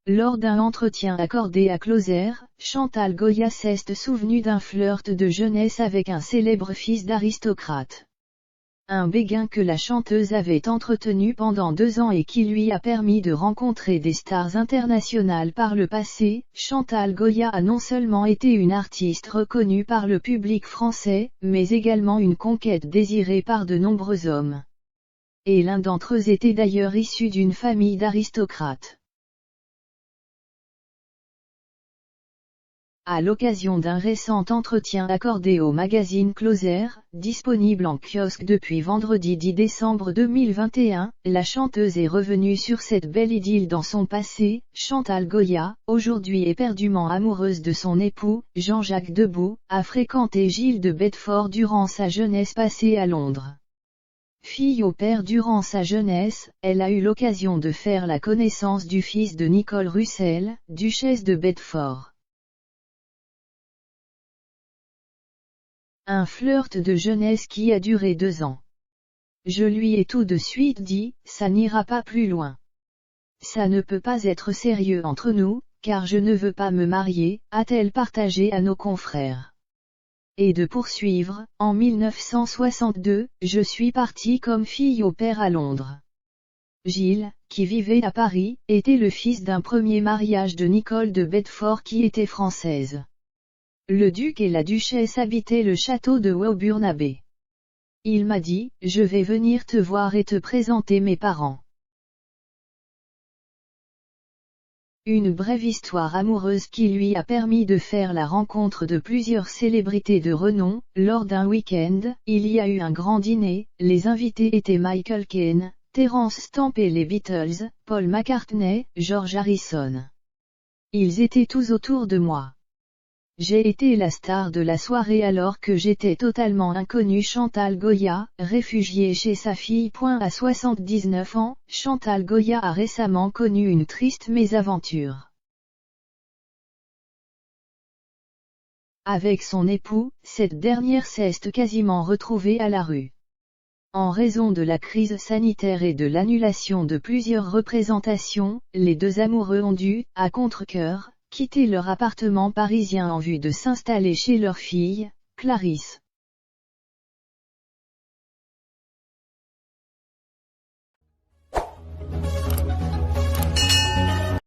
Lors d'un entretien accordé à Closer, Chantal Goya s'est souvenue d'un flirt de jeunesse avec un célèbre fils d'aristocrate. Un béguin que la chanteuse avait entretenu pendant 2 ans et qui lui a permis de rencontrer des stars internationales par le passé. Chantal Goya a non seulement été une artiste reconnue par le public français, mais également une conquête désirée par de nombreux hommes. Et l'un d'entre eux était d'ailleurs issu d'une famille d'aristocrates. À l'occasion d'un récent entretien accordé au magazine Closer, disponible en kiosque depuis vendredi 10 décembre 2021, la chanteuse est revenue sur cette belle idylle dans son passé. Chantal Goya, aujourd'hui éperdument amoureuse de son époux, Jean-Jacques Debout, a fréquenté Gilles de Bedford durant sa jeunesse passée à Londres. Fille au père durant sa jeunesse, elle a eu l'occasion de faire la connaissance du fils de Nicole Russell, duchesse de Bedford. Un flirt de jeunesse qui a duré 2 ans. Je lui ai tout de suite dit, ça n'ira pas plus loin. Ça ne peut pas être sérieux entre nous, car je ne veux pas me marier, a-t-elle partagé à nos confrères. Et de poursuivre, en 1962, je suis partie comme fille au père à Londres. Gilles, qui vivait à Paris, était le fils d'un premier mariage de Nicole de Bedford qui était française. Le duc et la duchesse habitaient le château de Woburn Abbey. Il m'a dit, je vais venir te voir et te présenter mes parents. Une brève histoire amoureuse qui lui a permis de faire la rencontre de plusieurs célébrités de renom. Lors d'un week-end, il y a eu un grand dîner, les invités étaient Michael Caine, Terence Stamp et les Beatles, Paul McCartney, George Harrison. Ils étaient tous autour de moi. J'ai été la star de la soirée alors que j'étais totalement inconnue. Chantal Goya, réfugiée chez sa fille. À 79 ans, Chantal Goya a récemment connu une triste mésaventure. Avec son époux, cette dernière s'est quasiment retrouvée à la rue. En raison de la crise sanitaire et de l'annulation de plusieurs représentations, les deux amoureux ont dû, à contre-cœur, quitter leur appartement parisien en vue de s'installer chez leur fille, Clarisse.